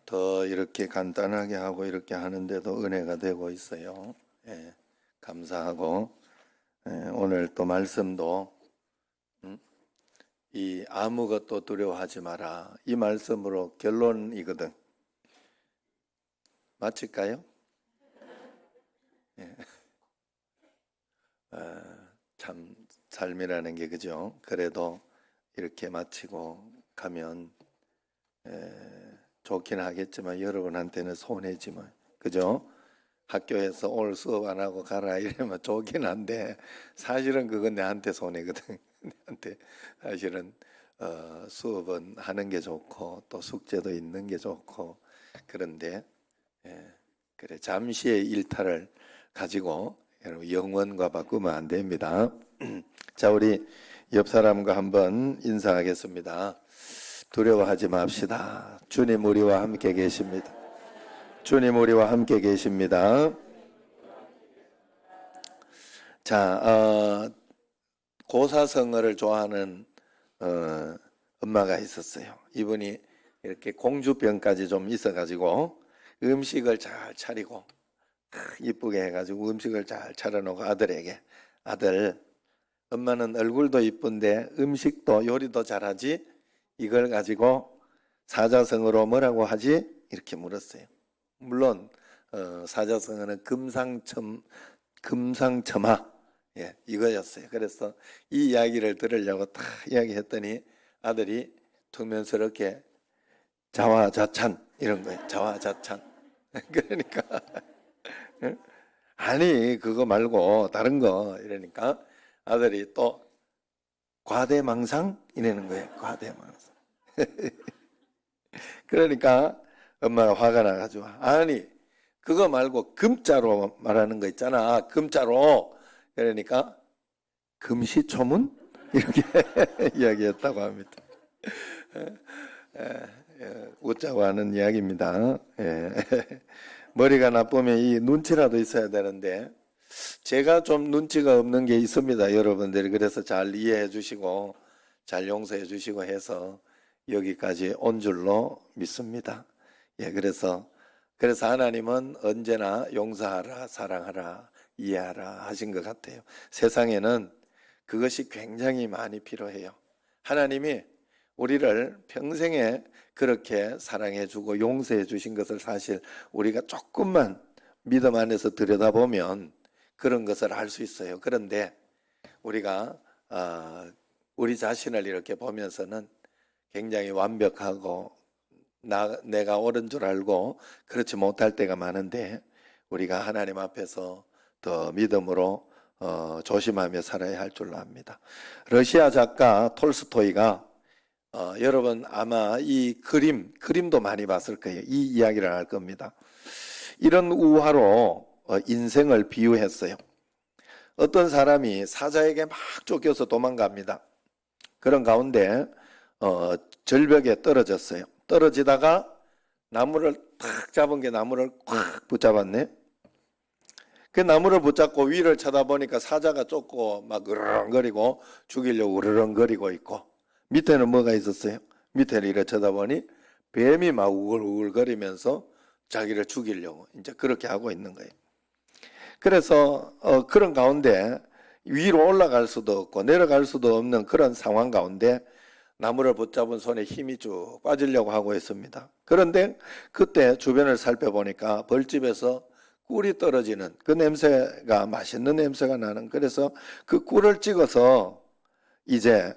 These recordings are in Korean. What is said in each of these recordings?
더 이렇게 간단하게 하고 이렇게 하는데도 은혜가 되고 있어요. 예, 감사하고 오늘 또 말씀도 이 아무것도 두려워하지 마라, 이 말씀으로 결론이거든. 마칠까요? 예. 참 삶이라는 게 그죠? 그래도 이렇게 마치고 가면 좋긴 하겠지만 여러분한테는 손해지만, 그죠? 학교에서 오늘 수업 안 하고 가라 이러면 좋긴 한데 사실은 그건 내한테 손해거든. 내한테 사실은 수업은 하는 게 좋고 또 숙제도 있는 게 좋고, 그런데 그래 잠시의 일탈을 가지고 여러분 영원과 바꾸면 안 됩니다. 자, 우리 옆 사람과 한번 인사하겠습니다. 두려워하지 맙시다. 주님 우리와 함께 계십니다. 주님 우리와 함께 계십니다. 자, 고사성어를 좋아하는 엄마가 있었어요. 이분이 이렇게 공주병까지 좀 있어가지고 음식을 잘 차리고 이쁘게 해가지고 음식을 잘 차려놓고 아들에게, 아들, 엄마는 얼굴도 이쁜데 음식도 요리도 잘하지? 이걸 가지고 사자성어로 뭐라고 하지? 이렇게 물었어요. 물론 사자성어는 금상첨화, 예, 이거였어요. 그래서 이 이야기를 들으려고 다 이야기했더니 아들이 퉁명스럽게 자화자찬 이런 거예요. 자화자찬. 그러니까 아니 그거 말고 다른 거 이러니까 아들이 또 과대망상 이러는 거예요. 과대망상. 그러니까 엄마가 화가 나가지고, 아니 그거 말고 금자로 말하는 거 있잖아, 금자로. 그러니까 금시초문 이렇게 이야기했다고 합니다. 웃자고 하는 이야기입니다. 머리가 나쁘면 이 눈치라도 있어야 되는데 제가 좀 눈치가 없는 게 있습니다, 여러분들이. 그래서 잘 이해해 주시고 잘 용서해 주시고 해서 여기까지 온 줄로 믿습니다. 예, 그래서 하나님은 언제나 용서하라, 사랑하라, 이해하라 하신 것 같아요. 세상에는 그것이 굉장히 많이 필요해요. 하나님이 우리를 평생에 그렇게 사랑해 주고 용서해 주신 것을 사실 우리가 조금만 믿음 안에서 들여다보면 그런 것을 알 수 있어요. 그런데 우리가 우리 자신을 이렇게 보면서는 굉장히 완벽하고 내가 옳은 줄 알고 그렇지 못할 때가 많은데, 우리가 하나님 앞에서 더 믿음으로 조심하며 살아야 할 줄로 압니다. 러시아 작가 톨스토이가 여러분 아마 이 그림도 많이 봤을 거예요. 이 이야기를 할 겁니다. 이런 우화로 인생을 비유했어요. 어떤 사람이 사자에게 막 쫓겨서 도망갑니다. 그런 가운데 절벽에 떨어졌어요. 떨어지다가 나무를 탁 잡은 게 나무를 꽉 붙잡았네. 그 나무를 붙잡고 위를 쳐다보니까 사자가 쫓고 막 으르렁거리고 죽이려고 으르렁거리고 있고, 밑에는 뭐가 있었어요? 밑에를 이렇게 쳐다보니 뱀이 막 우글우글거리면서 자기를 죽이려고 이제 그렇게 하고 있는 거예요. 그래서 그런 가운데 위로 올라갈 수도 없고 내려갈 수도 없는 그런 상황 가운데 나무를 붙잡은 손에 힘이 쭉 빠지려고 하고 있습니다. 그런데 그때 주변을 살펴보니까 벌집에서 꿀이 떨어지는 그 냄새가 맛있는 냄새가 나는, 그래서 그 꿀을 찍어서 이제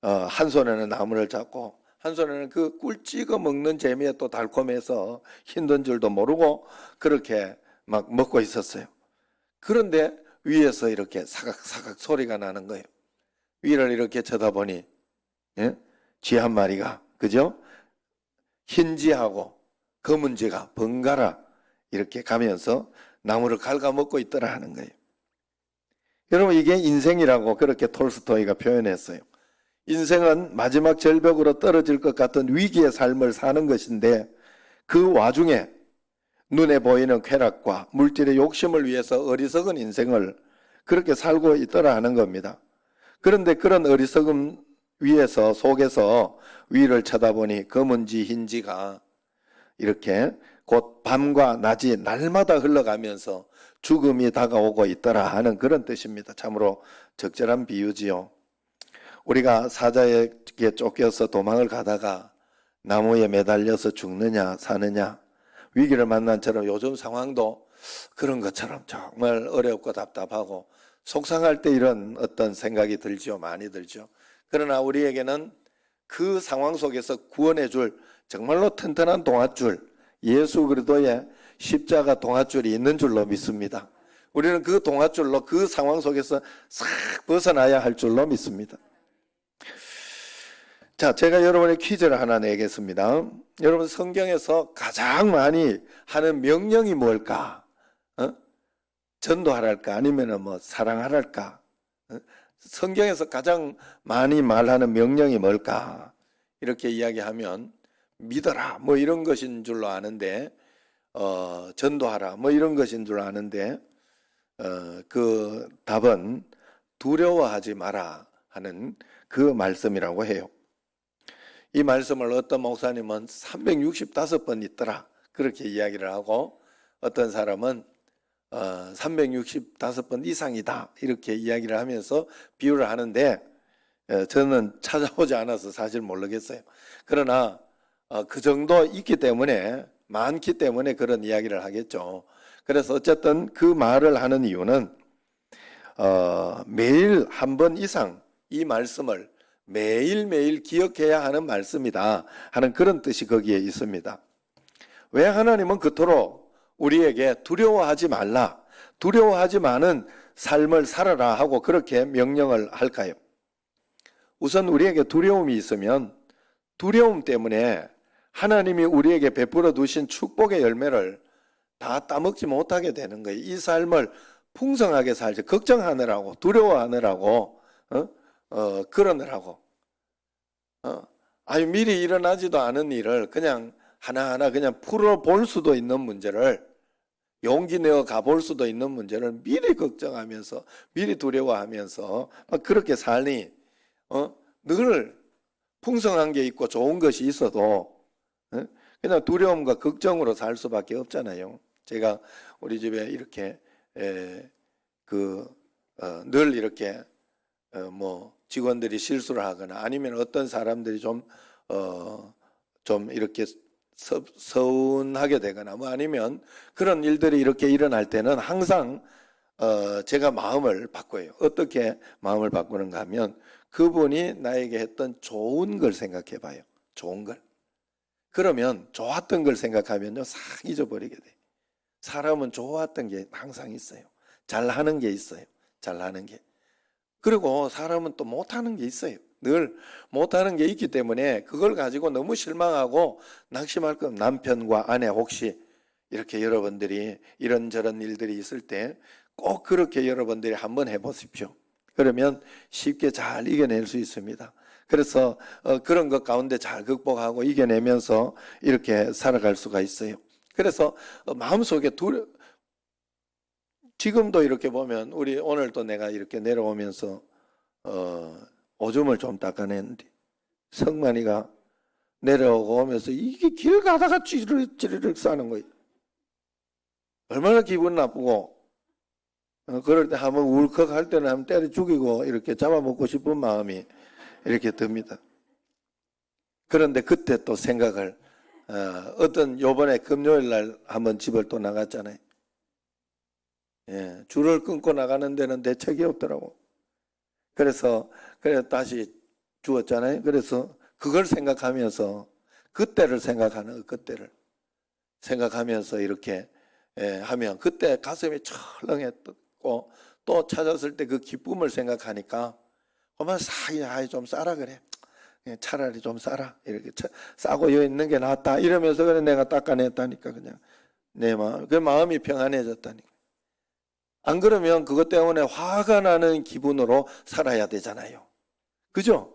한 손에는 나무를 잡고 한 손에는 그 꿀 찍어 먹는 재미에 또 달콤해서 힘든 줄도 모르고 그렇게 막 먹고 있었어요. 그런데 위에서 이렇게 사각사각 소리가 나는 거예요. 위를 이렇게 쳐다보니 쥐 한 마리가, 그죠? 흰쥐하고 검은쥐가 번갈아 이렇게 가면서 나무를 갉아먹고 있더라 하는 거예요. 여러분 이게 인생이라고 그렇게 톨스토이가 표현했어요. 인생은 마지막 절벽으로 떨어질 것 같은 위기의 삶을 사는 것인데 그 와중에 눈에 보이는 쾌락과 물질의 욕심을 위해서 어리석은 인생을 그렇게 살고 있더라 하는 겁니다. 그런데 그런 어리석음 속에서 위를 쳐다보니 검은쥐 흰쥐가 이렇게 곧 밤과 낮이 날마다 흘러가면서 죽음이 다가오고 있더라 하는 그런 뜻입니다. 참으로 적절한 비유지요. 우리가 사자에게 쫓겨서 도망을 가다가 나무에 매달려서 죽느냐 사느냐, 위기를 만난 처럼 요즘 상황도 그런 것처럼 정말 어렵고 답답하고 속상할 때 이런 어떤 생각이 들죠. 많이 들죠. 그러나 우리에게는 그 상황 속에서 구원해 줄 정말로 튼튼한 동아줄, 예수 그리스도의 십자가 동아줄이 있는 줄로 믿습니다. 우리는 그 동아줄로 그 상황 속에서 싹 벗어나야 할 줄로 믿습니다. 자, 제가 여러분의 퀴즈를 하나 내겠습니다. 여러분, 성경에서 가장 많이 하는 명령이 뭘까? 전도하랄까? 아니면 뭐 사랑하랄까? 성경에서 가장 많이 말하는 명령이 뭘까? 이렇게 이야기하면 믿어라 뭐 이런 것인 줄로 아는데, 전도하라 뭐 이런 것인 줄 아는데, 그 답은 두려워하지 마라 하는 그 말씀이라고 해요. 이 말씀을 어떤 목사님은 365번 있더라 그렇게 이야기를 하고, 어떤 사람은 365번 이상이다 이렇게 이야기를 하면서 비유를 하는데, 저는 찾아오지 않아서 사실 모르겠어요. 그러나 그 정도 있기 때문에, 많기 때문에 그런 이야기를 하겠죠. 그래서 어쨌든 그 말을 하는 이유는 매일 한 번 이상 이 말씀을 매일매일 기억해야 하는 말씀이다 하는 그런 뜻이 거기에 있습니다. 왜 하나님은 그토록 우리에게 두려워하지 말라, 두려워하지 마는 삶을 살아라 하고 그렇게 명령을 할까요? 우선 우리에게 두려움이 있으면 두려움 때문에 하나님이 우리에게 베풀어 두신 축복의 열매를 다 따먹지 못하게 되는 거예요. 이 삶을 풍성하게 살지, 걱정하느라고, 두려워하느라고, 그러느라고. 아니, 미리 일어나지도 않은 일을 그냥 하나하나 그냥 풀어볼 수도 있는 문제를, 용기 내어 가볼 수도 있는 문제를 미리 걱정하면서, 미리 두려워하면서 그렇게 살니, 늘 풍성한 게 있고 좋은 것이 있어도 그냥 두려움과 걱정으로 살 수밖에 없잖아요. 제가 우리 집에 이렇게 늘 이렇게 뭐 직원들이 실수를 하거나 아니면 어떤 사람들이 좀 이렇게 서운하게 되거나 뭐 아니면 그런 일들이 이렇게 일어날 때는 항상 제가 마음을 바꿔요. 어떻게 마음을 바꾸는가 하면, 그분이 나에게 했던 좋은 걸 생각해 봐요. 좋은 걸. 그러면 좋았던 걸 생각하면요, 싹 잊어버리게 돼요. 사람은 좋았던 게 항상 있어요. 잘하는 게 있어요. 잘하는 게. 그리고 사람은 또 못하는 게 있어요. 늘 못하는 게 있기 때문에 그걸 가지고 너무 실망하고 낙심할 것. 남편과 아내 혹시 이렇게 여러분들이 이런저런 일들이 있을 때 꼭 그렇게 여러분들이 한번 해보십시오. 그러면 쉽게 잘 이겨낼 수 있습니다. 그래서 그런 것 가운데 잘 극복하고 이겨내면서 이렇게 살아갈 수가 있어요. 그래서 마음속에 지금도 이렇게 보면, 우리 오늘 또 내가 이렇게 내려오면서 오줌을 좀 닦아냈는데 성만이가 내려오고 오면서 이게 길 가다가 찌르륵 싸는 거예요. 얼마나 기분 나쁘고, 그럴 때 한번 울컥 할 때는 한번 때려 죽이고 이렇게 잡아먹고 싶은 마음이 이렇게 듭니다. 그런데 그때 또 생각을, 요번에 금요일 날 한번 집을 또 나갔잖아요. 예, 줄을 끊고 나가는 데는 대책이 없더라고. 그래서 다시 주었잖아요. 그래서 그걸 생각하면서, 그때를 생각하면서 이렇게 하면 그때 가슴이 철렁했고, 또 찾았을 때 그 기쁨을 생각하니까 그만 사이 좀 싸라 그래. 차라리 좀 싸라. 이렇게 싸고 여기 있는 게 낫다. 이러면서 그래 내가 닦아냈다니까. 그냥 내 마음, 그 마음이 평안해졌다니까. 안 그러면 그것 때문에 화가 나는 기분으로 살아야 되잖아요. 그죠?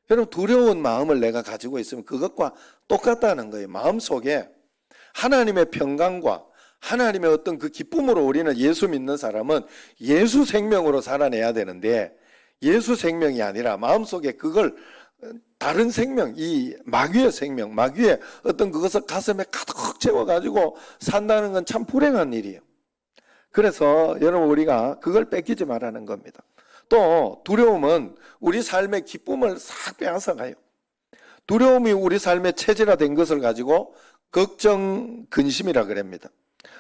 여러분, 두려운 마음을 내가 가지고 있으면 그것과 똑같다는 거예요. 마음속에 하나님의 평강과 하나님의 어떤 그 기쁨으로, 우리는 예수 믿는 사람은 예수 생명으로 살아내야 되는데, 예수 생명이 아니라 마음속에 그걸 다른 생명, 이 마귀의 생명, 마귀의 어떤 그것을 가슴에 가득 채워가지고 산다는 건 참 불행한 일이에요. 그래서 여러분 우리가 그걸 뺏기지 말라는 겁니다. 또 두려움은 우리 삶의 기쁨을 싹 빼앗아가요. 두려움이 우리 삶의 체질화된 것을 가지고 걱정, 근심이라 그럽니다.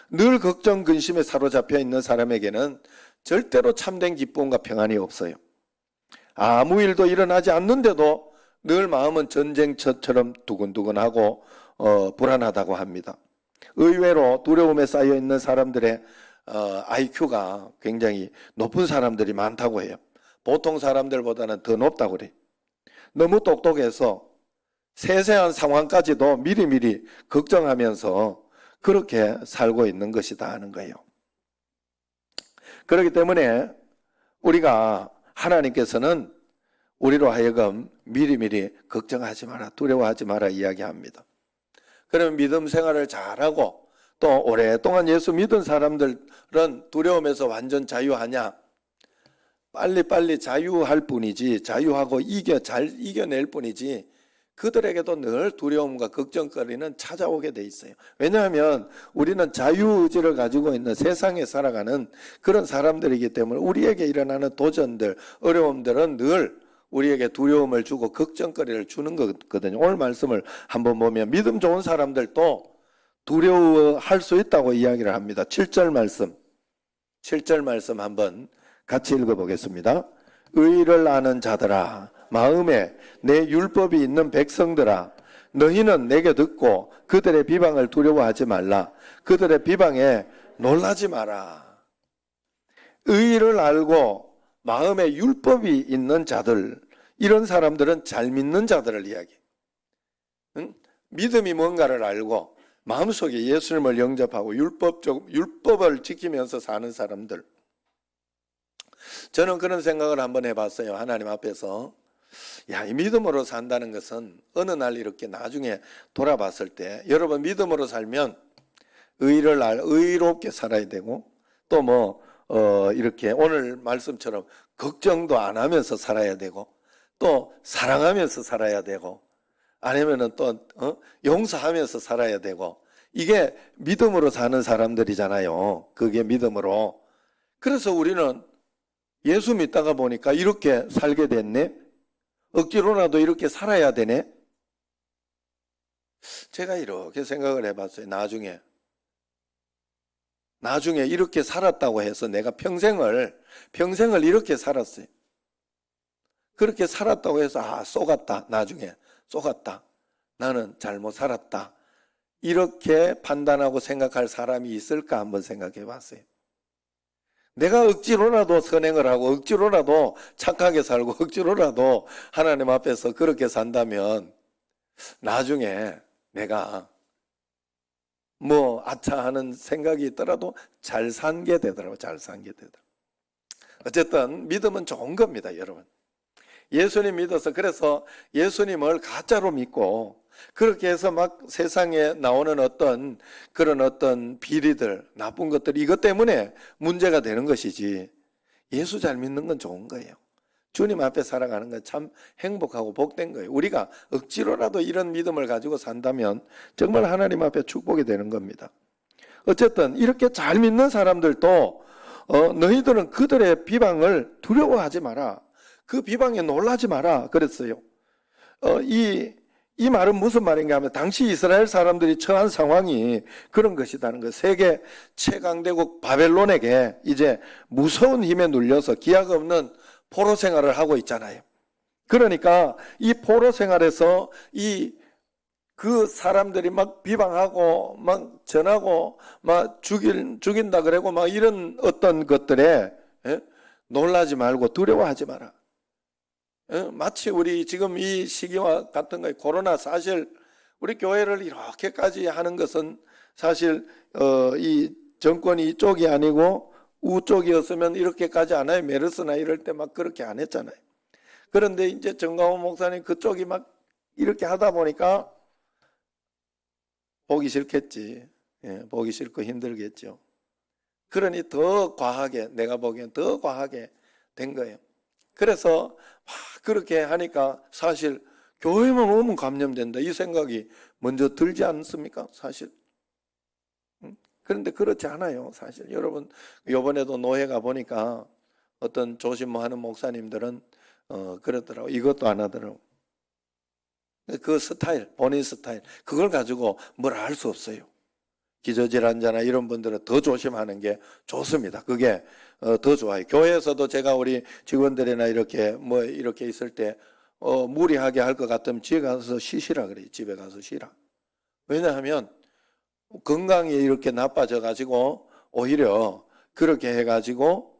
늘 걱정, 근심에 사로잡혀 있는 사람에게는 절대로 참된 기쁨과 평안이 없어요. 아무 일도 일어나지 않는데도 늘 마음은 전쟁터처럼 두근두근하고 불안하다고 합니다. 의외로 두려움에 쌓여 있는 사람들의 IQ가 굉장히 높은 사람들이 많다고 해요. 보통 사람들보다는 더 높다고 그래요. 너무 똑똑해서 세세한 상황까지도 미리미리 걱정하면서 그렇게 살고 있는 것이다 하는 거예요. 그렇기 때문에 우리가 하나님께서는 우리로 하여금 미리미리 걱정하지 마라, 두려워하지 마라 이야기합니다. 그러면 믿음 생활을 잘하고 또 오랫동안 예수 믿은 사람들은 두려움에서 완전 자유하냐? 빨리빨리 자유할 뿐이지, 자유하고 잘 이겨낼 뿐이지 그들에게도 늘 두려움과 걱정거리는 찾아오게 돼 있어요. 왜냐하면 우리는 자유의지를 가지고 있는 세상에 살아가는 그런 사람들이기 때문에 우리에게 일어나는 도전들, 어려움들은 늘 우리에게 두려움을 주고 걱정거리를 주는 거거든요. 오늘 말씀을 한번 보면 믿음 좋은 사람들도 두려워할 수 있다고 이야기를 합니다. 7절 말씀 한번 같이 읽어보겠습니다. 의를 아는 자들아, 마음에 내 율법이 있는 백성들아, 너희는 내게 듣고 그들의 비방을 두려워하지 말라. 그들의 비방에 놀라지 마라. 의를 알고 마음에 율법이 있는 자들, 이런 사람들은 잘 믿는 자들을 이야기해요. 믿음이 뭔가를 알고 마음속에 예수님을 영접하고 율법을 지키면서 사는 사람들. 저는 그런 생각을 한번 해봤어요. 하나님 앞에서. 이 믿음으로 산다는 것은 어느 날 이렇게 나중에 돌아봤을 때, 여러분 믿음으로 살면 의롭게 살아야 되고, 또 이렇게 오늘 말씀처럼 걱정도 안 하면서 살아야 되고, 또 사랑하면서 살아야 되고, 아니면은 또 용서하면서 살아야 되고, 이게 믿음으로 사는 사람들이잖아요. 그게 믿음으로. 그래서 우리는 예수 믿다가 보니까 이렇게 살게 됐네. 억지로라도 이렇게 살아야 되네. 제가 이렇게 생각을 해봤어요. 나중에 이렇게 살았다고 해서 내가 평생을 이렇게 살았어요. 그렇게 살았다고 해서 쏘갔다. 나중에 쏘갔다. 나는 잘못 살았다. 이렇게 판단하고 생각할 사람이 있을까 한번 생각해 봤어요. 내가 억지로라도 선행을 하고 억지로라도 착하게 살고 억지로라도 하나님 앞에서 그렇게 산다면 나중에 내가 아차 하는 생각이 있더라도 잘 산 게 되더라고요. 잘 산 게 되더라고요. 어쨌든 믿음은 좋은 겁니다, 여러분. 예수님 믿어서, 그래서 예수님을 가짜로 믿고 그렇게 해서 막 세상에 나오는 그런 어떤 비리들, 나쁜 것들, 이것 때문에 문제가 되는 것이지, 예수 잘 믿는 건 좋은 거예요. 주님 앞에 살아가는 건 참 행복하고 복된 거예요. 우리가 억지로라도 이런 믿음을 가지고 산다면 정말 하나님 앞에 축복이 되는 겁니다. 어쨌든 이렇게 잘 믿는 사람들도 너희들은 그들의 비방을 두려워하지 마라. 그 비방에 놀라지 마라 그랬어요. 이 말은 무슨 말인가 하면 당시 이스라엘 사람들이 처한 상황이 그런 것이라는 거예요. 세계 최강대국 바벨론에게 이제 무서운 힘에 눌려서 기약 없는 포로 생활을 하고 있잖아요. 그러니까 이 포로 생활에서 그 사람들이 막 비방하고 막 전하고 막 죽인다 그러고 막 이런 어떤 것들에 놀라지 말고 두려워하지 마라. 마치 우리 지금 이 시기와 같은 거예요. 코로나, 사실 우리 교회를 이렇게까지 하는 것은 사실 이 정권이 이쪽이 아니고 우쪽이었으면 이렇게까지 안 해요. 메르스나 이럴 때 막 그렇게 안 했잖아요. 그런데 이제 정강호 목사님 그쪽이 막 이렇게 하다 보니까 보기 싫겠지. 보기 싫고 힘들겠죠. 그러니 더 과하게, 내가 보기엔 더 과하게 된 거예요. 그래서 막 그렇게 하니까 사실 교회만 오면 감염된다. 이 생각이 먼저 들지 않습니까? 사실. 그런데 그렇지 않아요. 사실. 여러분, 이번에도 노회가 보니까 어떤 조심하는 목사님들은 그러더라고. 이것도 안 하더라고. 그 스타일, 본인 스타일, 그걸 가지고 뭘 할 수 없어요. 기저질환자나 이런 분들은 더 조심하는 게 좋습니다. 그게 더 좋아요. 교회에서도 제가 우리 직원들이나 이렇게 있을 때 무리하게 할 것 같으면 집에 가서 쉬시라 그래요. 집에 가서 쉬라. 왜냐하면 건강이 이렇게 나빠져 가지고 오히려 그렇게 해 가지고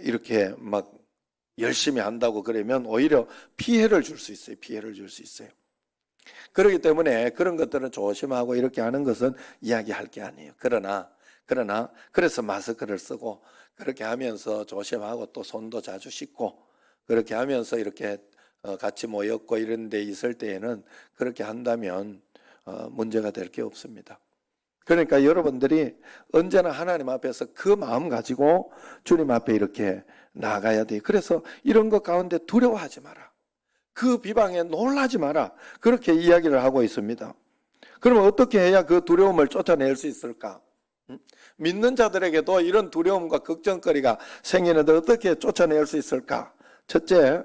이렇게 막 열심히 한다고 그러면 오히려 피해를 줄 수 있어요. 피해를 줄 수 있어요. 그렇기 때문에 그런 것들은 조심하고 이렇게 하는 것은 이야기할 게 아니에요. 그러나 그래서 마스크를 쓰고 그렇게 하면서 조심하고 또 손도 자주 씻고 그렇게 하면서 이렇게 같이 모였고 이런 데 있을 때에는 그렇게 한다면 문제가 될 게 없습니다. 그러니까 여러분들이 언제나 하나님 앞에서 그 마음 가지고 주님 앞에 이렇게 나가야 돼요. 그래서 이런 것 가운데 두려워하지 마라. 그 비방에 놀라지 마라. 그렇게 이야기를 하고 있습니다. 그러면 어떻게 해야 그 두려움을 쫓아낼 수 있을까? 믿는 자들에게도 이런 두려움과 걱정거리가 생기는데 어떻게 쫓아낼 수 있을까? 첫째,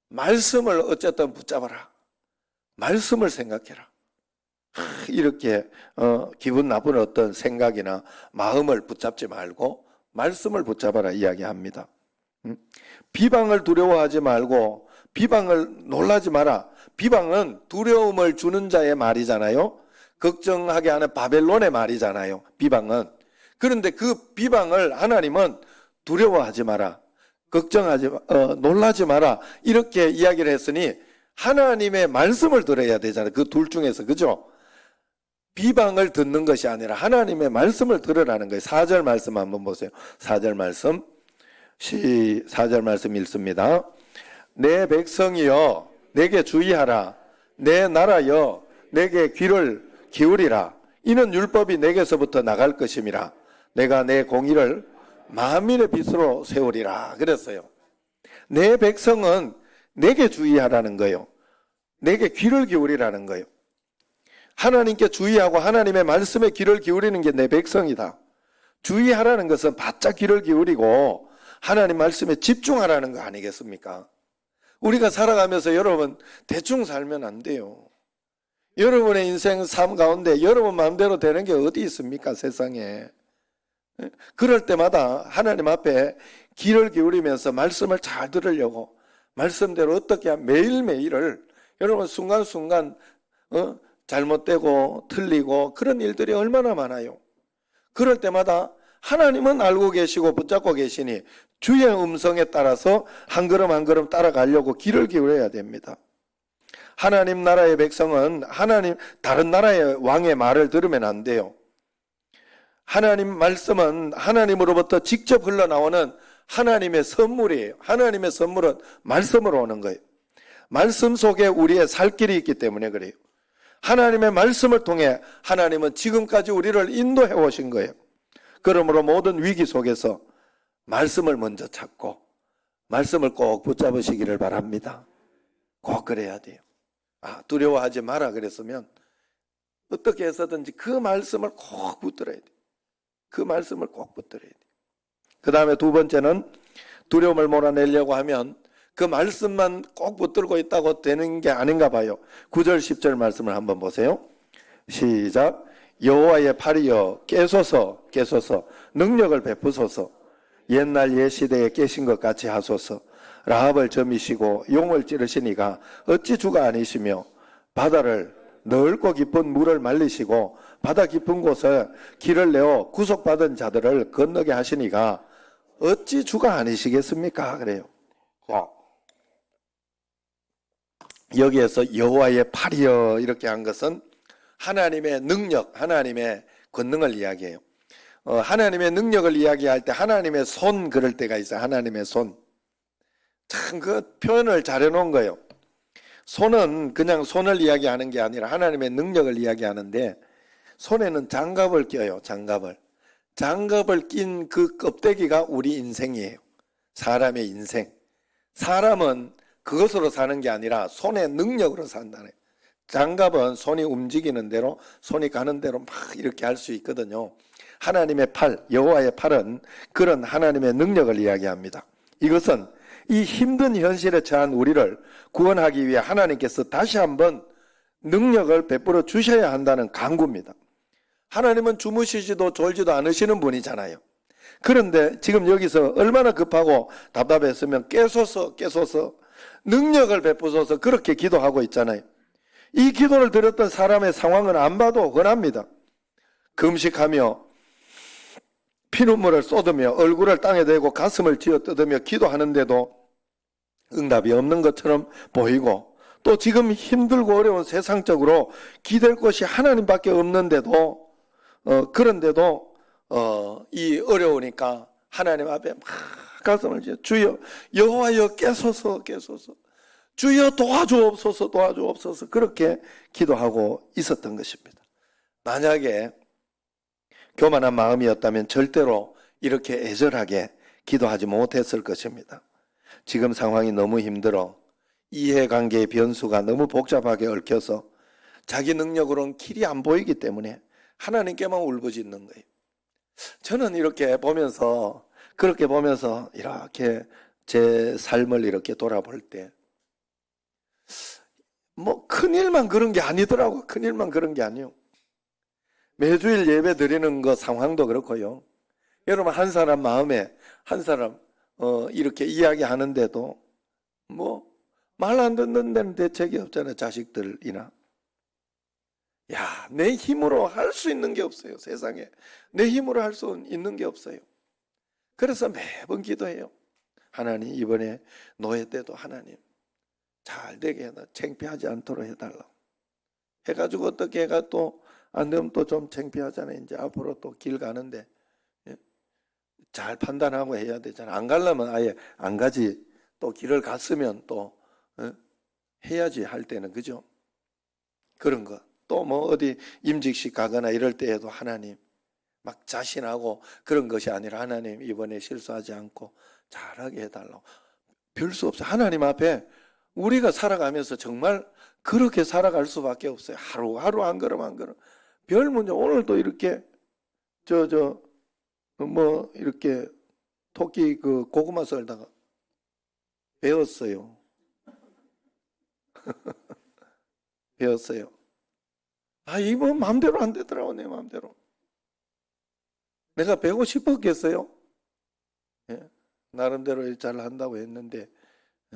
말씀을 어쨌든 붙잡아라. 말씀을 생각해라. 이렇게 기분 나쁜 어떤 생각이나 마음을 붙잡지 말고 말씀을 붙잡아라 이야기합니다. 비방을 두려워하지 말고 비방을 놀라지 마라. 비방은 두려움을 주는 자의 말이잖아요. 걱정하게 하는 바벨론의 말이잖아요. 비방은. 그런데 그 비방을 하나님은 두려워하지 마라. 놀라지 마라. 이렇게 이야기를 했으니 하나님의 말씀을 들어야 되잖아요. 그 둘 중에서. 그죠? 비방을 듣는 것이 아니라 하나님의 말씀을 들으라는 거예요. 4절 말씀 한번 보세요. 4절 말씀. 4절 말씀 읽습니다. 내 백성이여 내게 주의하라. 내 나라여 내게 귀를 기울이라. 이는 율법이 내게서부터 나갈 것임이라. 내가 내 공의를 만민의 빛으로 세우리라. 그랬어요. 내 백성은 내게 주의하라는 거예요. 내게 귀를 기울이라는 거예요. 하나님께 주의하고 하나님의 말씀에 귀를 기울이는 게 내 백성이다. 주의하라는 것은 바짝 귀를 기울이고 하나님 말씀에 집중하라는 거 아니겠습니까? 우리가 살아가면서 여러분 대충 살면 안 돼요. 여러분의 인생 삶 가운데 여러분 마음대로 되는 게 어디 있습니까? 세상에. 그럴 때마다 하나님 앞에 귀를 기울이면서 말씀을 잘 들으려고 말씀대로 어떻게 하면 매일매일을 여러분 순간순간 잘못되고 틀리고 그런 일들이 얼마나 많아요. 그럴 때마다 하나님은 알고 계시고 붙잡고 계시니 주의 음성에 따라서 한 걸음 한 걸음 따라가려고 귀를 기울여야 됩니다. 하나님 나라의 백성은 다른 나라의 왕의 말을 들으면 안 돼요. 하나님 말씀은 하나님으로부터 직접 흘러나오는 하나님의 선물이에요. 하나님의 선물은 말씀으로 오는 거예요. 말씀 속에 우리의 살 길이 있기 때문에 그래요. 하나님의 말씀을 통해 하나님은 지금까지 우리를 인도해 오신 거예요. 그러므로 모든 위기 속에서 말씀을 먼저 찾고 말씀을 꼭 붙잡으시기를 바랍니다. 꼭 그래야 돼요. 두려워하지 마라 그랬으면 어떻게 해서든지 그 말씀을 꼭 붙들어야 돼요. 그 말씀을 꼭 붙들어야 돼요. 그 다음에 두 번째는 두려움을 몰아내려고 하면 그 말씀만 꼭 붙들고 있다고 되는 게 아닌가 봐요. 9절 10절 말씀을 한번 보세요. 시작. 여호와의 팔이여 깨소서 능력을 베푸소서. 옛날 옛시대에 깨신 것 같이 하소서. 라합을 점이시고 용을 찌르시니가 어찌 주가 아니시며 바다를 넓고 깊은 물을 말리시고 바다 깊은 곳에 길을 내어 구속받은 자들을 건너게 하시니가 어찌 주가 아니시겠습니까? 그래요. 자, 여기에서 여호와의 팔이여 이렇게 한 것은 하나님의 능력, 하나님의 권능을 이야기해요. 하나님의 능력을 이야기할 때 하나님의 손 그럴 때가 있어요. 하나님의 손. 참 그 표현을 잘 해놓은 거예요. 손은 그냥 손을 이야기하는 게 아니라 하나님의 능력을 이야기하는데 손에는 장갑을 껴요. 장갑을 낀 그 껍데기가 우리 인생이에요. 사람의 인생. 사람은 그것으로 사는 게 아니라 손의 능력으로 산다네. 장갑은 손이 움직이는 대로, 손이 가는 대로 막 이렇게 할 수 있거든요. 하나님의 팔, 여호와의 팔은 그런 하나님의 능력을 이야기합니다. 이것은 이 힘든 현실에 처한 우리를 구원하기 위해 하나님께서 다시 한번 능력을 베풀어 주셔야 한다는 강구입니다. 하나님은 주무시지도 졸지도 않으시는 분이잖아요. 그런데 지금 여기서 얼마나 급하고 답답했으면 깨소서 능력을 베푸소서 그렇게 기도하고 있잖아요. 이 기도를 드렸던 사람의 상황은 안 봐도 훤합니다. 금식하며 피눈물을 쏟으며 얼굴을 땅에 대고 가슴을 쥐어뜯으며 기도하는데도 응답이 없는 것처럼 보이고, 또 지금 힘들고 어려운 세상적으로 기댈 곳이 하나님밖에 없는데도 그런데도 이 어려우니까 하나님 앞에 막 가슴을 쥐어 주여 여호와여 깨소서 주여 도와주옵소서 그렇게 기도하고 있었던 것입니다. 만약에 교만한 마음이었다면 절대로 이렇게 애절하게 기도하지 못했을 것입니다. 지금 상황이 너무 힘들어 이해관계의 변수가 너무 복잡하게 얽혀서 자기 능력으로는 길이 안 보이기 때문에 하나님께만 울부짖는 거예요. 저는 이렇게 보면서 그렇게 보면서 이렇게 제 삶을 이렇게 돌아볼 때 뭐 큰일만 그런 게 아니더라고. 큰일만 그런 게 아니요. 매주일 예배 드리는 거 상황도 그렇고요. 여러분 한 사람 마음에 한 사람 이렇게 이야기하는데도 뭐 말 안 듣는 데는 대책이 없잖아요. 자식들이나. 야, 내 힘으로 할 수 있는 게 없어요. 세상에. 내 힘으로 할 수 있는 게 없어요. 그래서 매번 기도해요. 하나님 이번에 노예 때도 하나님 잘 되게 해달라. 창피하지 않도록 해달라. 해가지고 어떻게 해가 또 안 되면 또 좀 창피하잖아요. 이제 앞으로 또 길 가는데 잘 판단하고 해야 되잖아요. 안 가려면 아예 안 가지. 또 길을 갔으면 또 해야지 할 때는 그죠? 그런 거. 또 뭐 어디 임직식 가거나 이럴 때에도 하나님 막 자신하고 그런 것이 아니라 하나님 이번에 실수하지 않고 잘하게 해달라고. 별 수 없어요. 하나님 앞에 우리가 살아가면서 정말 그렇게 살아갈 수밖에 없어요. 하루 한 걸음 별 문제. 오늘도 이렇게 뭐 이렇게 토끼 그 고구마 썰다가 배웠어요. 배웠어요. 아, 이거 마음대로 안 되더라고. 내 마음대로. 내가 배우고 싶었겠어요? 예? 나름대로 잘 한다고 했는데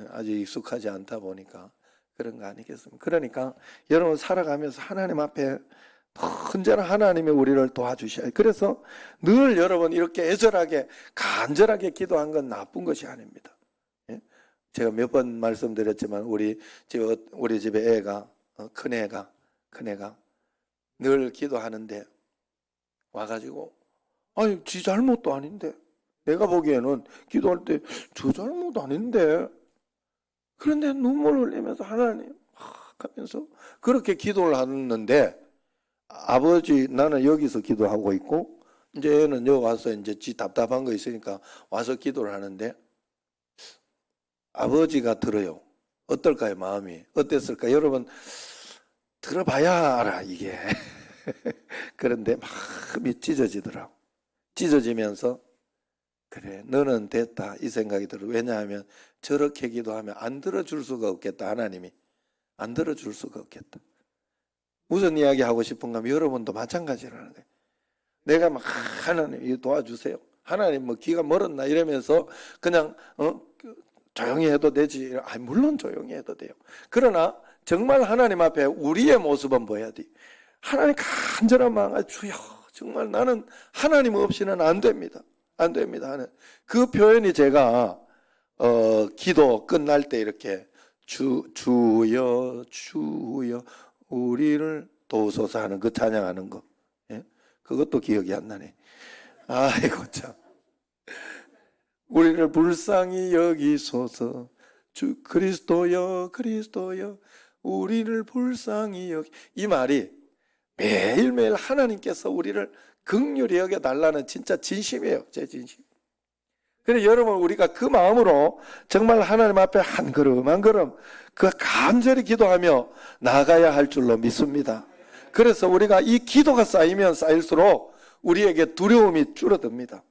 아직 익숙하지 않다 보니까 그런 거 아니겠습니까? 그러니까 여러분 살아가면서 하나님 앞에 언제나 하나님이 우리를 도와주셔야. 그래서 늘 여러분 이렇게 애절하게 간절하게 기도한 건 나쁜 것이 아닙니다. 예? 제가 몇 번 말씀드렸지만 우리 집에 애가 큰애가 늘 기도하는데 와가지고 아니 지 잘못도 아닌데 내가 보기에는 기도할 때 저 잘못 아닌데 그런데 눈물을 흘리면서 하나님 하면서 그렇게 기도를 하는데 아버지 나는 여기서 기도하고 있고 이제 얘는 여기 와서 이제 지 답답한 거 있으니까 와서 기도를 하는데 아버지가 들어요. 어떨까요? 마음이 어땠을까? 여러분 들어봐야 알아 이게. 그런데 마음이 찢어지더라고. 찢어지면서 그래 너는 됐다 이 생각이 들어. 왜냐하면 저렇게 기도하면 안 들어줄 수가 없겠다. 하나님이 안 들어줄 수가 없겠다. 무슨 이야기 하고 싶은가 하면 여러분도 마찬가지라는 거예요. 내가 막 하나님 도와주세요. 하나님 뭐 귀가 멀었나 이러면서 그냥 조용히 해도 되지. 물론 조용히 해도 돼요. 그러나 정말 하나님 앞에 우리의 모습은 보여야 돼. 하나님 간절한 마음 주여 정말 나는 하나님 없이는 안 됩니다. 안 됩니다. 그 표현이 제가 기도 끝날 때 이렇게 주여 우리를 도우소서 하는 그 찬양하는 거. 예? 그것도 기억이 안 나네. 아이고 참. 우리를 불쌍히 여기소서 주 그리스도여 우리를 불쌍히 여기. 이 말이 매일매일 하나님께서 우리를 긍휼히 여겨달라는 진짜 진심이에요. 제 진심. 그래 여러분 우리가 그 마음으로 정말 하나님 앞에 한 걸음 한 걸음 그 간절히 기도하며 나아가야 할 줄로 믿습니다. 그래서 우리가 이 기도가 쌓이면 쌓일수록 우리에게 두려움이 줄어듭니다.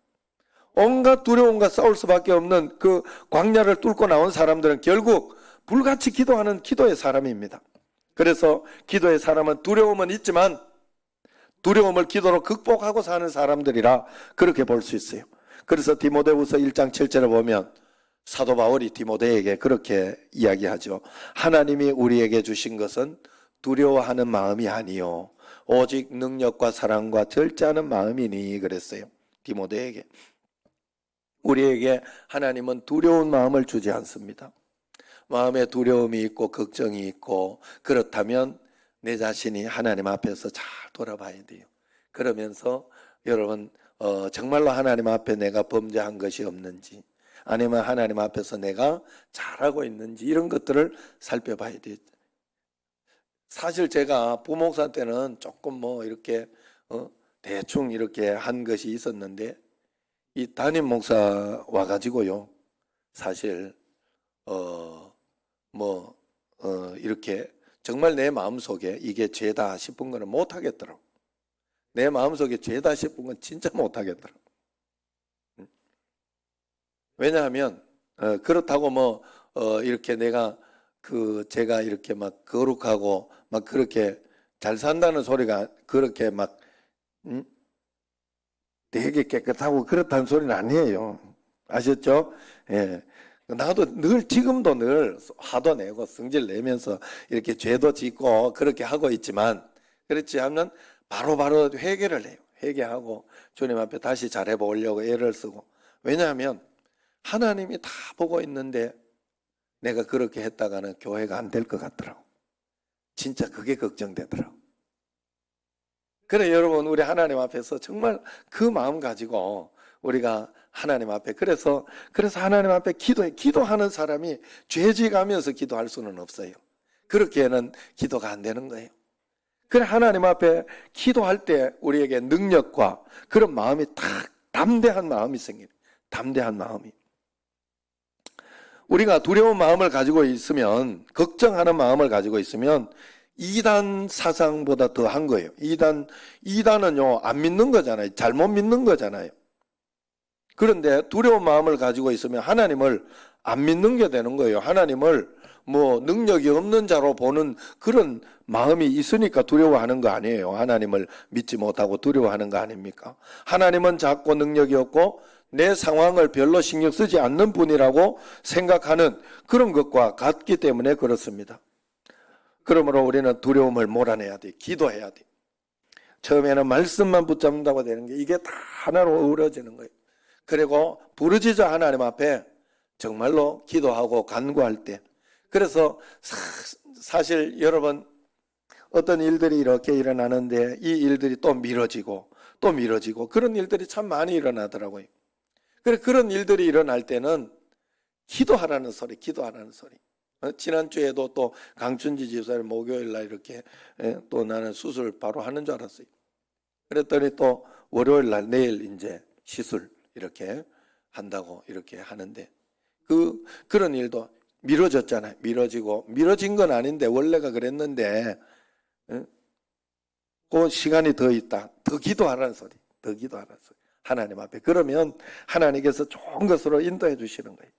온갖 두려움과 싸울 수밖에 없는 그 광야를 뚫고 나온 사람들은 결국 불같이 기도하는 기도의 사람입니다. 그래서 기도의 사람은 두려움은 있지만 두려움을 기도로 극복하고 사는 사람들이라 그렇게 볼 수 있어요. 그래서 디모데후서 1장 7절에 보면 사도 바울이 디모데에게 그렇게 이야기하죠. 하나님이 우리에게 주신 것은 두려워하는 마음이 아니요 오직 능력과 사랑과 절제하는 마음이니 그랬어요. 디모데에게. 우리에게 하나님은 두려운 마음을 주지 않습니다. 마음에 두려움이 있고 걱정이 있고 그렇다면 내 자신이 하나님 앞에서 잘 돌아봐야 돼요. 그러면서 여러분 정말로 하나님 앞에 내가 범죄한 것이 없는지 아니면 하나님 앞에서 내가 잘하고 있는지 이런 것들을 살펴봐야 돼요. 사실 제가 부목사 때는 조금 뭐 이렇게 대충 이렇게 한 것이 있었는데 이 담임 목사 와가지고요 사실 이렇게 정말 내 마음속에 이게 죄다 싶은 거는 못 하겠더라고. 내 마음속에 죄다 싶은 건 진짜 못 하겠더라고. 왜냐하면 그렇다고 이렇게 내가 제가 이렇게 막 거룩하고 막 그렇게 잘 산다는 소리가 그렇게 막 되게 깨끗하고 그렇다는 소리는 아니에요. 아셨죠? 예. 나도 지금도 늘 화도 내고 성질 내면서 이렇게 죄도 짓고 그렇게 하고 있지만 그렇지 않으면 바로바로 회개를 해요. 회개하고 주님 앞에 다시 잘해보려고 애를 쓰고. 왜냐하면 하나님이 다 보고 있는데 내가 그렇게 했다가는 교회가 안 될 것 같더라고. 진짜 그게 걱정되더라고. 그래 여러분 우리 하나님 앞에서 정말 그 마음 가지고 우리가 하나님 앞에 그래서 하나님 앞에 기도하는 사람이 죄지가면서 기도할 수는 없어요. 그렇게는 기도가 안 되는 거예요. 그래 하나님 앞에 기도할 때 우리에게 능력과 그런 마음이 딱 담대한 마음이 생겨요. 담대한 마음이. 우리가 두려운 마음을 가지고 있으면 걱정하는 마음을 가지고 있으면 이단 사상보다 더 한 거예요. 이단은요 안 믿는 거잖아요. 잘못 믿는 거잖아요. 그런데 두려운 마음을 가지고 있으면 하나님을 안 믿는 게 되는 거예요. 하나님을 능력이 없는 자로 보는 그런 마음이 있으니까 두려워하는 거 아니에요. 하나님을 믿지 못하고 두려워하는 거 아닙니까? 하나님은 작고 능력이 없고 내 상황을 별로 신경 쓰지 않는 분이라고 생각하는 그런 것과 같기 때문에 그렇습니다. 그러므로 우리는 두려움을 몰아내야 돼. 기도해야 돼. 처음에는 말씀만 붙잡는다고 되는 게 이게 다 하나로 어우러지는 거예요. 그리고 부르짖어 하나님 앞에 정말로 기도하고 간구할 때. 그래서 사실 여러분 어떤 일들이 이렇게 일어나는데 이 일들이 또 미뤄지고 또 미뤄지고 그런 일들이 참 많이 일어나더라고요. 그런 일들이 일어날 때는 기도하라는 소리. 지난주에도 또 강춘지 집사를 목요일날 이렇게 또 나는 수술 바로 하는 줄 알았어요. 그랬더니 또 월요일날 내일 이제 시술 이렇게 한다고 이렇게 하는데 그런 일도 미뤄졌잖아요. 미뤄진 건 아닌데 원래가 그랬는데 그 시간이 더 있다. 더 기도하라는 소리. 하나님 앞에. 그러면 하나님께서 좋은 것으로 인도해 주시는 거예요.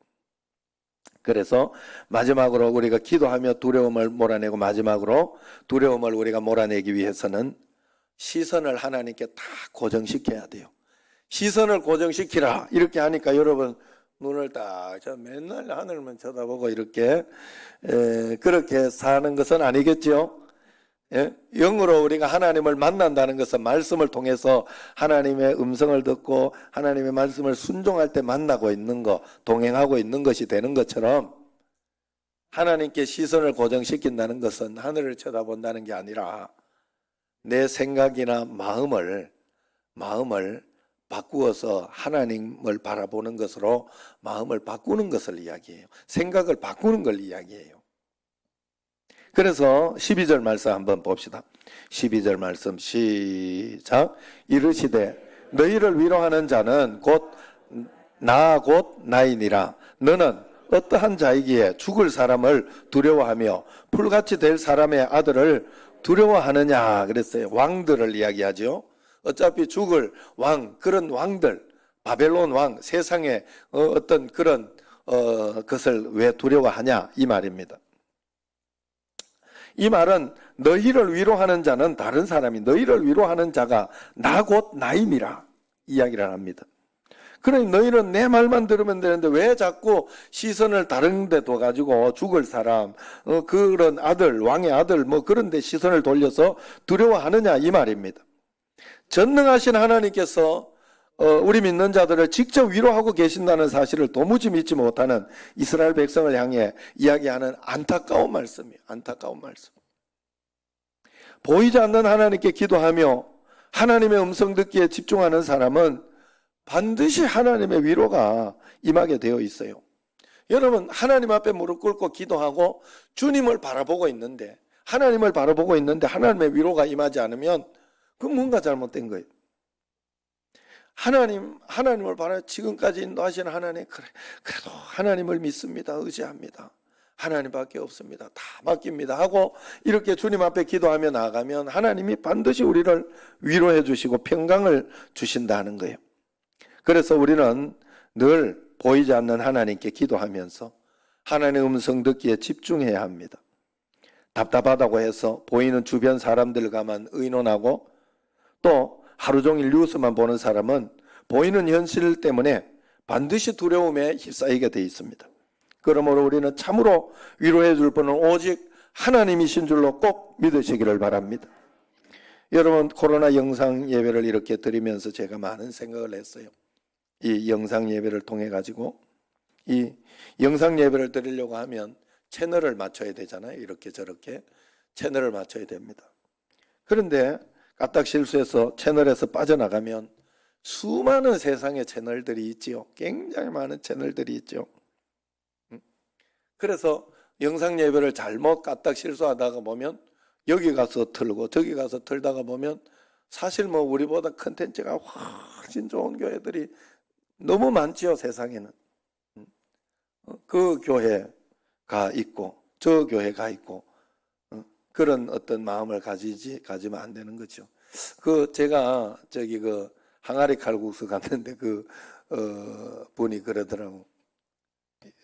그래서 마지막으로 우리가 기도하며 두려움을 몰아내고 마지막으로 두려움을 우리가 몰아내기 위해서는 시선을 하나님께 다 고정시켜야 돼요. 시선을 고정시키라 이렇게 하니까 여러분 눈을 딱 맨날 하늘만 쳐다보고 이렇게 그렇게 사는 것은 아니겠죠. 영으로 우리가 하나님을 만난다는 것은 말씀을 통해서 하나님의 음성을 듣고 하나님의 말씀을 순종할 때 만나고 있는 것, 동행하고 있는 것이 되는 것처럼 하나님께 시선을 고정시킨다는 것은 하늘을 쳐다본다는 게 아니라 내 생각이나 마음을 바꾸어서 하나님을 바라보는 것으로 마음을 바꾸는 것을 이야기해요. 생각을 바꾸는 걸 이야기해요. 그래서 12절 말씀 한번 봅시다. 12절 말씀 시작. 이르시되 너희를 위로하는 자는 곧 나 곧 나이니라. 너는 어떠한 자이기에 죽을 사람을 두려워하며 풀같이 될 사람의 아들을 두려워하느냐 그랬어요. 왕들을 이야기하죠. 어차피 죽을 왕, 그런 왕들, 바벨론 왕, 세상의 어떤 그런 것을 왜 두려워하냐 이 말입니다. 이 말은 너희를 위로하는 자는 다른 사람이, 너희를 위로하는 자가 나 곧 나임이라 이야기를 합니다. 그러니 너희는 내 말만 들으면 되는데 왜 자꾸 시선을 다른 데 둬가지고 죽을 사람, 그런 아들, 왕의 아들 뭐 그런 데 시선을 돌려서 두려워하느냐 이 말입니다. 전능하신 하나님께서 우리 믿는 자들을 직접 위로하고 계신다는 사실을 도무지 믿지 못하는 이스라엘 백성을 향해 이야기하는 안타까운 말씀이에요. 안타까운 말씀. 보이지 않는 하나님께 기도하며 하나님의 음성 듣기에 집중하는 사람은 반드시 하나님의 위로가 임하게 되어 있어요. 여러분, 하나님 앞에 무릎 꿇고 기도하고 주님을 바라보고 있는데, 하나님을 바라보고 있는데 하나님의 위로가 임하지 않으면 그건 뭔가 잘못된 거예요. 하나님을 바라 지금까지 인도하시는 하나님, 그래도 하나님을 믿습니다. 의지합니다. 하나님밖에 없습니다. 다 맡깁니다 하고 이렇게 주님 앞에 기도하며 나아가면 하나님이 반드시 우리를 위로해 주시고 평강을 주신다는 거예요. 그래서 우리는 늘 보이지 않는 하나님께 기도하면서 하나님의 음성 듣기에 집중해야 합니다. 답답하다고 해서 보이는 주변 사람들과만 의논하고 또 하루 종일 뉴스만 보는 사람은 보이는 현실 때문에 반드시 두려움에 휩싸이게 되어 있습니다. 그러므로 우리는 참으로 위로해 줄 분은 오직 하나님이신 줄로 꼭 믿으시기를 바랍니다. 여러분, 코로나 영상 예배를 이렇게 드리면서 제가 많은 생각을 했어요. 이 영상 예배를 통해 가지고 이 영상 예배를 드리려고 하면 채널을 맞춰야 되잖아요. 이렇게 저렇게 채널을 맞춰야 됩니다. 그런데 까딱 실수해서 채널에서 빠져나가면 수많은 세상의 채널들이 있지요. 굉장히 많은 채널들이 있죠. 그래서 영상 예배를 잘못 까딱 실수하다가 보면 여기 가서 틀고 저기 가서 틀다가 보면 사실 뭐 우리보다 컨텐츠가 훨씬 좋은 교회들이 너무 많지요. 세상에는. 그 교회가 있고 저 교회가 있고 그런 어떤 마음을 가지면 안 되는 거죠. 제가 항아리 칼국수 갔는데 분이 그러더라고.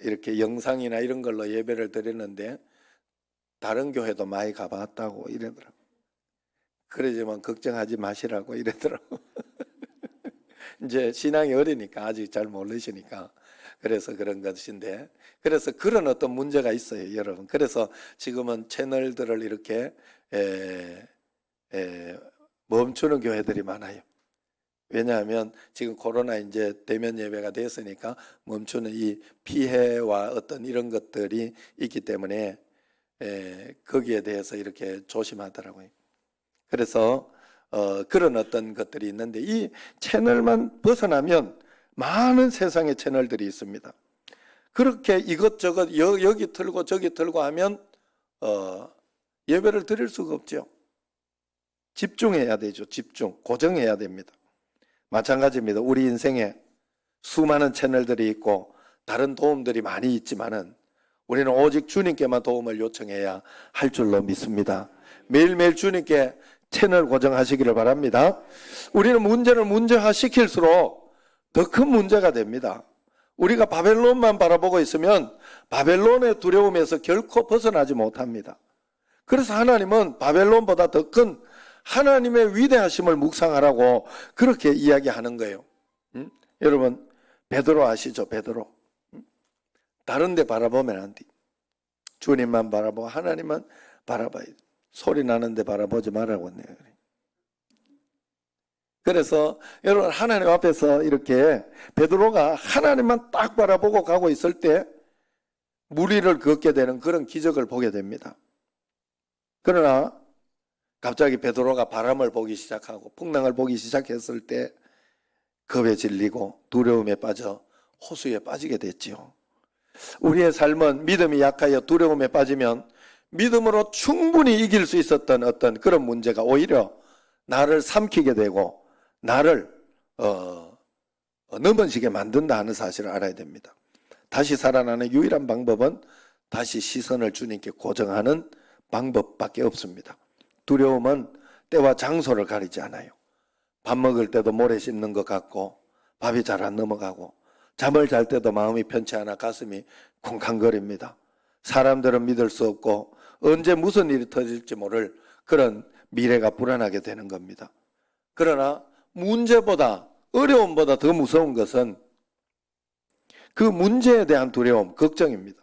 이렇게 영상이나 이런 걸로 예배를 드렸는데 다른 교회도 많이 가봤다고 이러더라고. 그러지만 걱정하지 마시라고 이러더라고. 이제 신앙이 어리니까 아직 잘 모르시니까 그래서 그런 것인데, 그래서 그런 어떤 문제가 있어요, 여러분. 그래서 지금은 채널들을 이렇게 멈추는 교회들이 많아요. 왜냐하면 지금 코로나 이제 대면 예배가 됐으니까 멈추는 이 피해와 어떤 이런 것들이 있기 때문에 거기에 대해서 이렇게 조심하더라고요. 그래서 그런 어떤 것들이 있는데 이 채널만 벗어나면 많은 세상의 채널들이 있습니다. 그렇게 이것저것 여기 틀고 저기 틀고 하면 예배를 드릴 수가 없죠. 집중해야 되죠. 집중, 고정해야 됩니다. 마찬가지입니다. 우리 인생에 수많은 채널들이 있고 다른 도움들이 많이 있지만은 우리는 오직 주님께만 도움을 요청해야 할 줄로 믿습니다. 매일매일 주님께 채널 고정하시기를 바랍니다. 우리는 문제를 문제화시킬수록 더 큰 문제가 됩니다. 우리가 바벨론만 바라보고 있으면 바벨론의 두려움에서 결코 벗어나지 못합니다. 그래서 하나님은 바벨론보다 더 큰 하나님의 위대하심을 묵상하라고 그렇게 이야기하는 거예요. 여러분, 베드로 아시죠? 베드로. 다른 데 바라보면 안 돼. 주님만 바라보고 하나님만 바라봐야 돼. 소리 나는 데 바라보지 말라고 했네요. 그래서 여러분, 하나님 앞에서 이렇게 베드로가 하나님만 딱 바라보고 가고 있을 때 무리를 걷게 되는 그런 기적을 보게 됩니다. 그러나 갑자기 베드로가 바람을 보기 시작하고 풍랑을 보기 시작했을 때 겁에 질리고 두려움에 빠져 호수에 빠지게 됐지요. 우리의 삶은 믿음이 약하여 두려움에 빠지면 믿음으로 충분히 이길 수 있었던 어떤 그런 문제가 오히려 나를 삼키게 되고 나를 넘어지게 만든다 하는 사실을 알아야 됩니다. 다시 살아나는 유일한 방법은 다시 시선을 주님께 고정하는 방법밖에 없습니다. 두려움은 때와 장소를 가리지 않아요. 밥 먹을 때도 모래 씹는 것 같고 밥이 잘 안 넘어가고 잠을 잘 때도 마음이 편치 않아 가슴이 쿵쾅거립니다. 사람들은 믿을 수 없고 언제 무슨 일이 터질지 모를 그런 미래가 불안하게 되는 겁니다. 그러나 문제보다 어려움보다 더 무서운 것은 그 문제에 대한 두려움, 걱정입니다.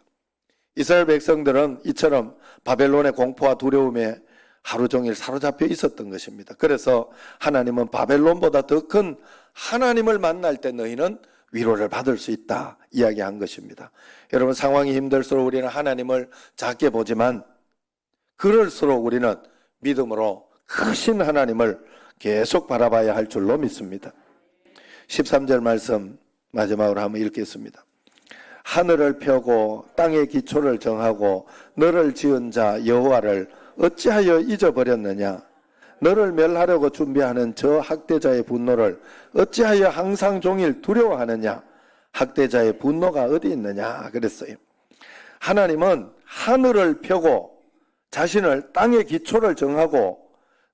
이스라엘 백성들은 이처럼 바벨론의 공포와 두려움에 하루 종일 사로잡혀 있었던 것입니다. 그래서 하나님은 바벨론보다 더 큰 하나님을 만날 때 너희는 위로를 받을 수 있다 이야기한 것입니다. 여러분, 상황이 힘들수록 우리는 하나님을 작게 보지만 그럴수록 우리는 믿음으로 크신 하나님을 계속 바라봐야 할 줄로 믿습니다. 13절 말씀 마지막으로 한번 읽겠습니다. 하늘을 펴고 땅의 기초를 정하고 너를 지은 자 여호와를 어찌하여 잊어버렸느냐? 너를 멸하려고 준비하는 저 학대자의 분노를 어찌하여 항상 종일 두려워하느냐? 학대자의 분노가 어디 있느냐? 그랬어요. 하나님은 하늘을 펴고 자신을 땅의 기초를 정하고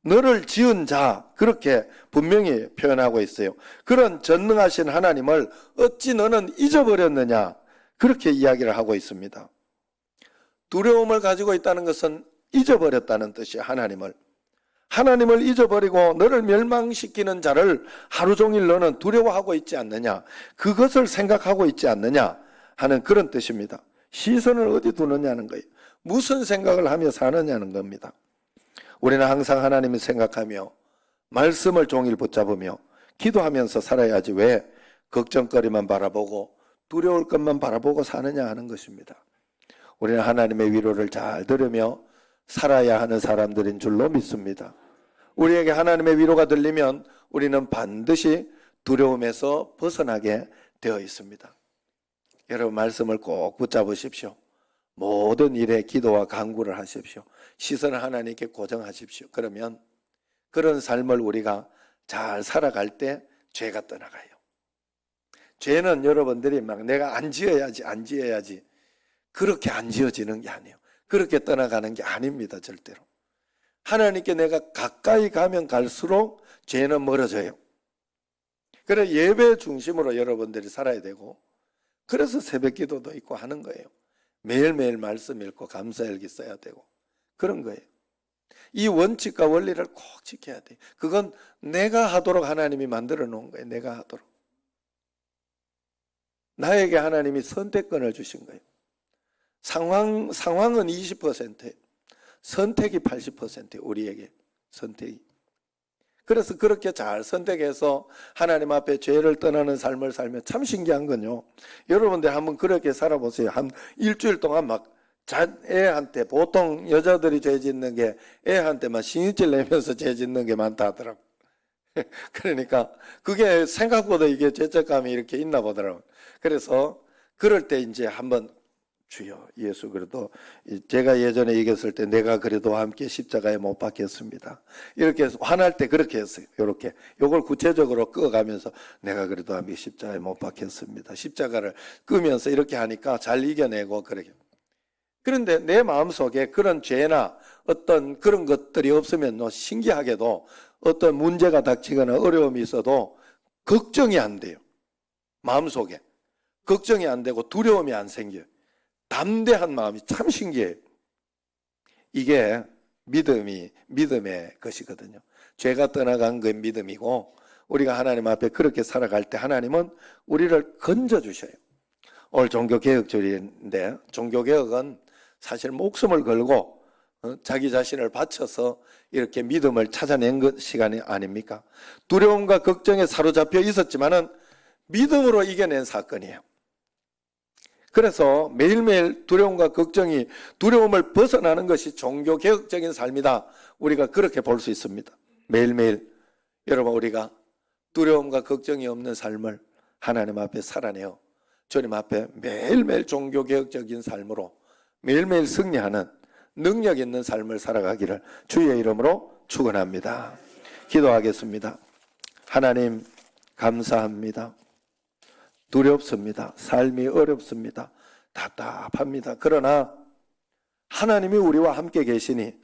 너를 지은 자, 그렇게 분명히 표현하고 있어요. 그런 전능하신 하나님을 어찌 너는 잊어버렸느냐? 그렇게 이야기를 하고 있습니다. 두려움을 가지고 있다는 것은 잊어버렸다는 뜻이에요. 하나님을 잊어버리고 너를 멸망시키는 자를 하루 종일 너는 두려워하고 있지 않느냐, 그것을 생각하고 있지 않느냐 하는 그런 뜻입니다. 시선을 어디 두느냐는 거예요. 무슨 생각을 하며 사느냐는 겁니다. 우리는 항상 하나님을 생각하며 말씀을 종일 붙잡으며 기도하면서 살아야지 왜 걱정거리만 바라보고 두려울 것만 바라보고 사느냐 하는 것입니다. 우리는 하나님의 위로를 잘 들으며 살아야 하는 사람들인 줄로 믿습니다. 우리에게 하나님의 위로가 들리면 우리는 반드시 두려움에서 벗어나게 되어 있습니다. 여러분, 말씀을 꼭 붙잡으십시오. 모든 일에 기도와 간구를 하십시오. 시선을 하나님께 고정하십시오. 그러면 그런 삶을 우리가 잘 살아갈 때 죄가 떠나가요. 죄는 여러분들이 막 내가 안 지어야지 그렇게 안 지어지는 게 아니에요. 그렇게 떠나가는 게 아닙니다. 절대로. 하나님께 내가 가까이 가면 갈수록 죄는 멀어져요. 그래서 예배 중심으로 여러분들이 살아야 되고, 그래서 새벽 기도도 있고 하는 거예요. 매일매일 말씀 읽고 감사일기 써야 되고 그런 거예요. 이 원칙과 원리를 꼭 지켜야 돼요. 그건 내가 하도록 하나님이 만들어 놓은 거예요. 내가 하도록. 나에게 하나님이 선택권을 주신 거예요. 상황은 20%예요. 선택이 80%예요. 우리에게 선택이. 그래서 그렇게 잘 선택해서 하나님 앞에 죄를 떠나는 삶을 살면 참 신기한 건요, 여러분들 한번 그렇게 살아보세요. 한 일주일 동안 막 애한테, 보통 여자들이 죄 짓는 게 애한테만 신경질 내면서 죄 짓는 게 많다 하더라고요. 그러니까 그게 생각보다 이게 죄책감이 이렇게 있나 보더라고요. 그래서 그럴 때 이제 한번 주여 예수 그래도 제가 예전에 이겼을 때 내가 그래도 함께 십자가에 못 박혔습니다. 이렇게 해서 화날 때 그렇게 했어요. 이렇게 요걸 구체적으로 끄어가면서 내가 그래도 함께 십자가에 못 박혔습니다. 십자가를 끄면서 이렇게 하니까 잘 이겨내고 그렇게. 그런데 내 마음속에 그런 죄나 어떤 그런 것들이 없으면 신기하게도 어떤 문제가 닥치거나 어려움이 있어도 걱정이 안 돼요. 마음속에 걱정이 안 되고 두려움이 안 생겨요. 담대한 마음이 참 신기해요. 이게 믿음의 것이거든요. 죄가 떠나간 그 믿음이고, 우리가 하나님 앞에 그렇게 살아갈 때 하나님은 우리를 건져주셔요. 오늘 종교개혁절인데, 종교개혁은 사실 목숨을 걸고 자기 자신을 바쳐서 이렇게 믿음을 찾아낸 시간이 아닙니까? 두려움과 걱정에 사로잡혀 있었지만은 믿음으로 이겨낸 사건이에요. 그래서 매일매일 두려움과 걱정이, 두려움을 벗어나는 것이 종교개혁적인 삶이다. 우리가 그렇게 볼 수 있습니다. 매일매일 여러분, 우리가 두려움과 걱정이 없는 삶을 하나님 앞에 살아내어 주님 앞에 매일매일 종교개혁적인 삶으로 매일매일 승리하는 능력 있는 삶을 살아가기를 주의 이름으로 축원합니다. 기도하겠습니다. 하나님 감사합니다. 두렵습니다. 삶이 어렵습니다. 답답합니다. 그러나 하나님이 우리와 함께 계시니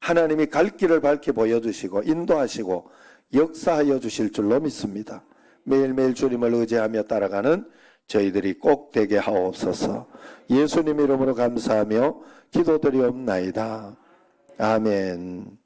하나님이 갈 길을 밝히 보여주시고 인도하시고 역사하여 주실 줄로 믿습니다. 매일매일 주님을 의지하며 따라가는 저희들이 꼭 되게 하옵소서. 예수님 이름으로 감사하며 기도드리옵나이다. 아멘.